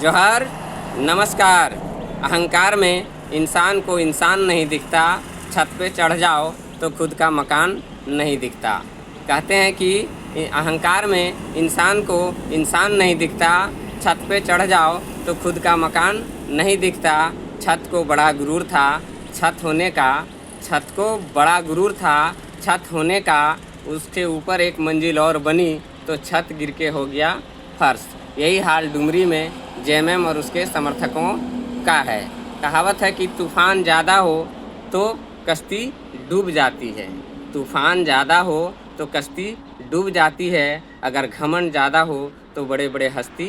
जोहर, नमस्कार। अहंकार में इंसान को इंसान नहीं दिखता, छत पे चढ़ जाओ तो खुद का मकान नहीं दिखता। कहते हैं कि अहंकार में इंसान को इंसान नहीं दिखता, छत पे चढ़ जाओ तो खुद का मकान नहीं दिखता। छत को बड़ा गुरूर था छत होने का, छत को बड़ा गुरूर था छत होने का। उसके ऊपर एक मंजिल और बनी तो छत गिर के हो गया फर्श। यही हाल डुमरी में जेएमएम और उसके समर्थकों का है। कहावत है कि तूफ़ान ज़्यादा हो तो कश्ती डूब जाती है। तूफ़ान ज़्यादा हो तो कश्ती डूब जाती है। अगर घमंड ज़्यादा हो तो बड़े बड़े हस्ती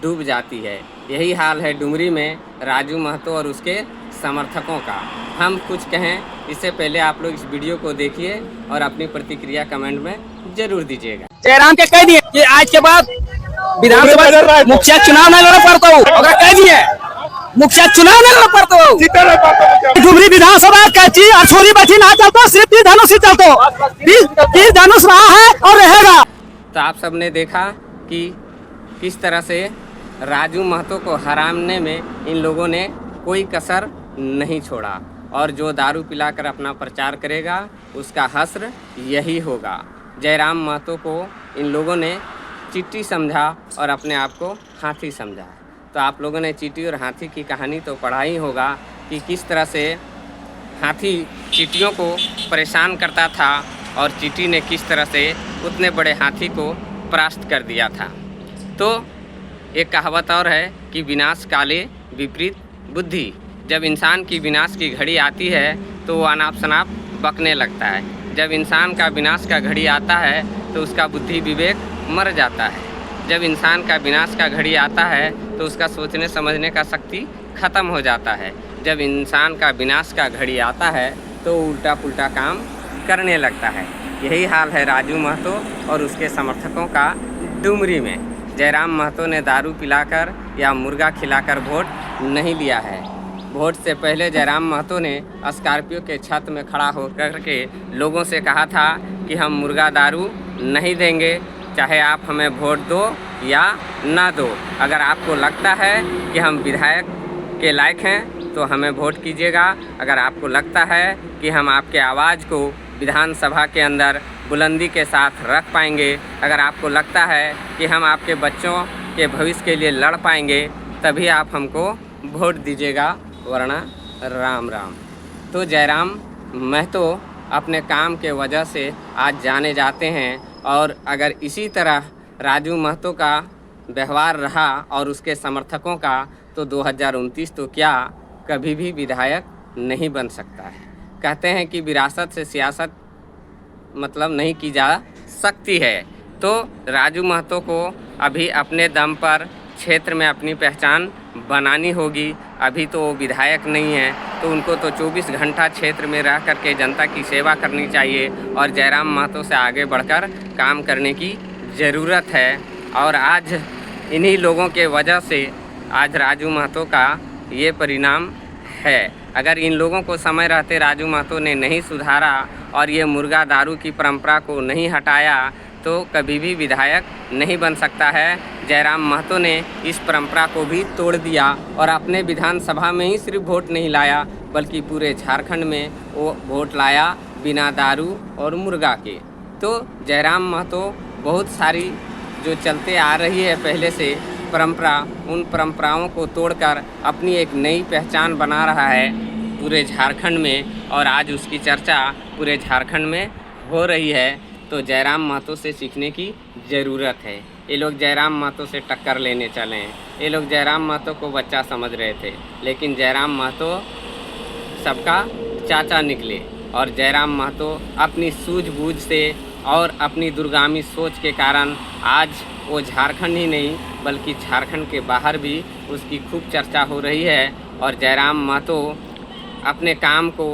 डूब जाती है। यही हाल है डुमरी में राजू महतो और उसके समर्थकों का। हम कुछ कहें इससे पहले आप लोग इस वीडियो को देखिए और अपनी प्रतिक्रिया कमेंट में ज़रूर दीजिएगा। जयराम के कह दिए कि आज के बाद विधानसभा मुखिया चुनाव नहीं लड़ पड़ता हूँ। अगर कह दिए मुखिया चुनाव नहीं लड़ पड़ता हूँ। डुमरी विधानसभा कैची अछूरी बैठी ना चलता, सिर्फ तीर धनुष ही चलता। तीर धनुष रहा है और रहेगा। तो आप सबने देखा कि किस तरह से राजू महतो को हराने में इन लोगों ने कोई कसर नहीं छोड़ा। और जो दारू पिलाकर अपना प्रचार करेगा उसका हश्र यही होगा। जयराम महतो को इन लोगों ने चींटी समझा और अपने आप को हाथी समझा। तो आप लोगों ने चींटी और हाथी की कहानी तो पढ़ा ही होगा कि किस तरह से हाथी चींटियों को परेशान करता था और चींटी ने किस तरह से उतने बड़े हाथी को परास्त कर दिया था। तो एक कहावत और है कि विनाश काले विपरीत बुद्धि। जब इंसान की विनाश की घड़ी आती है तो वो अनाप शनाप बकने लगता है। जब इंसान का विनाश का घड़ी आता है तो उसका बुद्धि विवेक मर जाता है। जब इंसान का विनाश का घड़ी आता है तो उसका सोचने समझने का शक्ति ख़त्म हो जाता है। जब इंसान का विनाश का घड़ी आता है तो उल्टा पुल्टा काम करने लगता है। यही हाल है राजू महतो और उसके समर्थकों का डुमरी में। जयराम महतो ने दारू पिलाकर या मुर्गा खिलाकर वोट नहीं लिया है। वोट से पहले जयराम महतो ने स्कॉर्पियो के छत में खड़ा होकर के लोगों से कहा था कि हम मुर्गा दारू नहीं देंगे, चाहे आप हमें वोट दो या ना दो। अगर आपको लगता है कि हम विधायक के लायक हैं तो हमें वोट कीजिएगा। अगर आपको लगता है कि हम आपके आवाज़ को विधानसभा के अंदर बुलंदी के साथ रख पाएंगे, अगर आपको लगता है कि हम आपके बच्चों के भविष्य के लिए लड़ पाएंगे, तभी आप हमको वोट दीजिएगा, वरना राम राम। तो जयराम महतो अपने काम के वजह से आज जाने जाते हैं। और अगर इसी तरह राजू महतो का व्यवहार रहा और उसके समर्थकों का, तो 2029 तो क्या कभी भी विधायक नहीं बन सकता है। कहते हैं कि विरासत से सियासत मतलब नहीं की जा सकती है। तो राजू महतो को अभी अपने दम पर क्षेत्र में अपनी पहचान बनानी होगी। अभी तो वो विधायक नहीं है तो उनको तो 24 घंटा क्षेत्र में रह करके जनता की सेवा करनी चाहिए और जयराम महतो से आगे बढ़कर काम करने की ज़रूरत है। और आज इन्हीं लोगों के वजह से आज राजू महतो का ये परिणाम है। अगर इन लोगों को समय रहते राजू महतो ने नहीं सुधारा और ये मुर्गा दारू की परंपरा को नहीं हटाया तो कभी भी विधायक नहीं बन सकता है। जयराम महतो ने इस परंपरा को भी तोड़ दिया और अपने विधानसभा में ही सिर्फ वोट नहीं लाया बल्कि पूरे झारखंड में वो वोट लाया बिना दारू और मुर्गा के। तो जयराम महतो बहुत सारी जो चलते आ रही है पहले से परंपरा, उन परंपराओं को तोड़कर अपनी एक नई पहचान बना रहा है पूरे झारखंड में और आज उसकी चर्चा पूरे झारखंड में हो रही है। तो जयराम महतो से सीखने की ज़रूरत है। ये लोग जयराम महतो से टक्कर लेने चले हैं। ये लोग जयराम महतो को बच्चा समझ रहे थे, लेकिन जयराम महतो सबका चाचा निकले। और जयराम महतो अपनी सूझबूझ से और अपनी दूरगामी सोच के कारण आज वो झारखंड ही नहीं बल्कि झारखंड के बाहर भी उसकी खूब चर्चा हो रही है। और जयराम महतो अपने काम को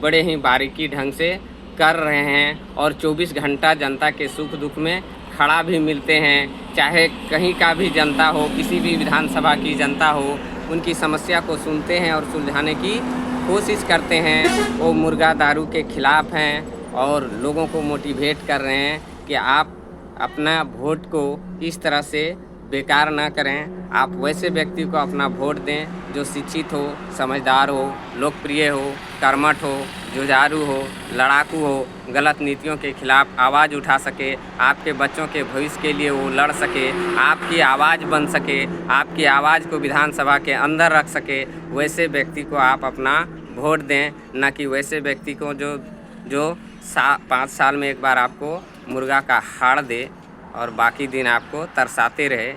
बड़े ही बारीकी ढंग से कर रहे हैं और 24 घंटा जनता के सुख दुख में खड़ा भी मिलते हैं। चाहे कहीं का भी जनता हो, किसी भी विधानसभा की जनता हो, उनकी समस्या को सुनते हैं और सुलझाने की कोशिश करते हैं। वो मुर्गा दारू के खिलाफ़ हैं और लोगों को मोटिवेट कर रहे हैं कि आप अपना वोट को इस तरह से बेकार ना करें। आप वैसे व्यक्ति को अपना वोट दें जो शिक्षित हो, समझदार हो, लोकप्रिय हो, कर्मठ हो, जुझारू हो, लड़ाकू हो, गलत नीतियों के खिलाफ आवाज़ उठा सके, आपके बच्चों के भविष्य के लिए वो लड़ सके, आपकी आवाज़ बन सके, आपकी आवाज़ को विधानसभा के अंदर रख सके, वैसे व्यक्ति को आप अपना वोट दें। न कि वैसे व्यक्ति को जो 5 साल में एक बार आपको मुर्गा का हाड़ दे और बाकी दिन आपको तरसाते रहे।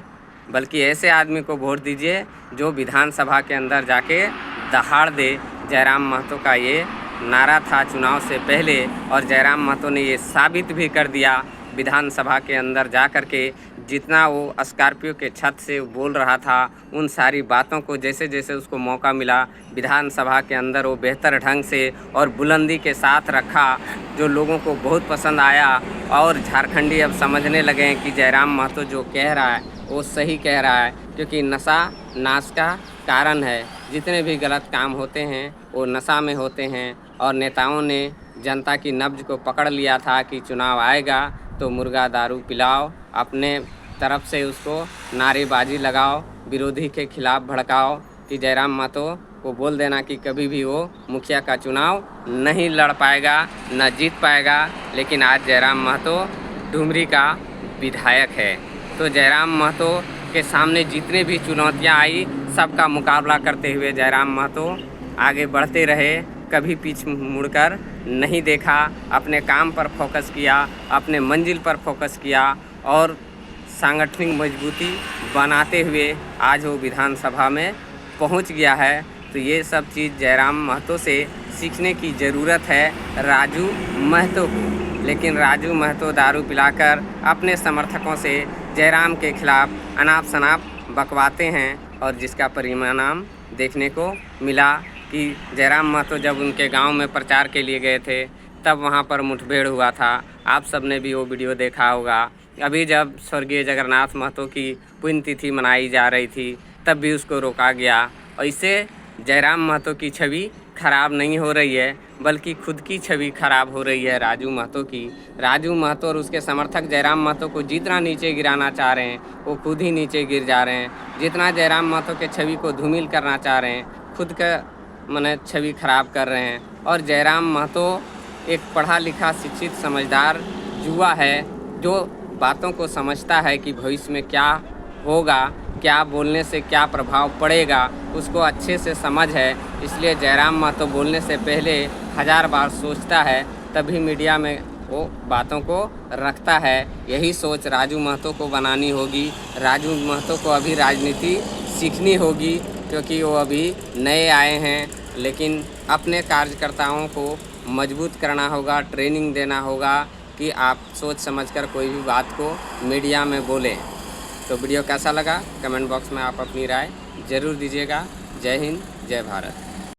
बल्कि ऐसे आदमी को वोट दीजिए जो विधानसभा के अंदर जाके दहाड़ दे। जयराम महतो का ये नारा था चुनाव से पहले, और जयराम महतो ने ये साबित भी कर दिया विधानसभा के अंदर जा कर के। जितना वो स्कॉर्पियो के छत से बोल रहा था, उन सारी बातों को जैसे जैसे उसको मौका मिला विधानसभा के अंदर वो बेहतर ढंग से और बुलंदी के साथ रखा, जो लोगों को बहुत पसंद आया। और झारखंडी अब समझने लगे हैं कि जयराम महतो जो कह रहा है वो सही कह रहा है, क्योंकि नशा नाश का कारण है। जितने भी गलत काम होते हैं वो नशा में होते हैं। और नेताओं ने जनता की नब्ज को पकड़ लिया था कि चुनाव आएगा तो मुर्गा दारू पिलाओ, अपने तरफ से उसको नारेबाजी लगाओ, विरोधी के खिलाफ भड़काओ कि जयराम महतो को बोल देना कि कभी भी वो मुखिया का चुनाव नहीं लड़ पाएगा, न जीत पाएगा। लेकिन आज जयराम महतो डुमरी का विधायक है। तो जयराम महतो के सामने जितने भी चुनौतियां आई, सबका मुकाबला करते हुए जयराम महतो आगे बढ़ते रहे। कभी पीछे मुड़कर नहीं देखा, अपने काम पर फोकस किया, अपने मंजिल पर फोकस किया और सांगठनिक मजबूती बनाते हुए आज वो विधानसभा में पहुंच गया है। तो ये सब चीज़ जयराम महतो से सीखने की ज़रूरत है राजू महतो को। लेकिन राजू महतो दारू पिलाकर अपने समर्थकों से जयराम के खिलाफ अनाप शनाप बकवाते हैं, और जिसका परिणाम देखने को मिला कि जयराम महतो जब उनके गांव में प्रचार के लिए गए थे तब वहां पर मुठभेड़ हुआ था। आप सबने भी वो वीडियो देखा होगा। अभी जब स्वर्गीय जगन्नाथ महतो की पुण्यतिथि मनाई जा रही थी तब भी उसको रोका गया। ऐसे जयराम महतो की छवि खराब नहीं हो रही है, बल्कि खुद की छवि खराब हो रही है राजू महतो की। राजू महतो और उसके समर्थक जयराम महतो को जितना नीचे गिराना चाह रहे हैं वो खुद ही नीचे गिर जा रहे हैं। जितना जयराम महतो के छवि को धूमिल करना चाह रहे हैं, खुद का माने छवि खराब कर रहे हैं। और जयराम महतो एक पढ़ा लिखा शिक्षित समझदार युवा है जो बातों को समझता है कि भविष्य में क्या होगा, क्या बोलने से क्या प्रभाव पड़ेगा, उसको अच्छे से समझ है। इसलिए जयराम महतो बोलने से पहले 1000 बार सोचता है, तभी मीडिया में वो बातों को रखता है। यही सोच राजू महतो को बनानी होगी। राजू महतो को अभी राजनीति सीखनी होगी, क्योंकि वो अभी नए आए हैं। लेकिन अपने कार्यकर्ताओं को मजबूत करना होगा, ट्रेनिंग देना होगा कि आप सोच समझकर कोई भी बात को मीडिया में बोलें। तो वीडियो कैसा लगा कमेंट बॉक्स में आप अपनी राय ज़रूर दीजिएगा। जय हिंद, जय भारत।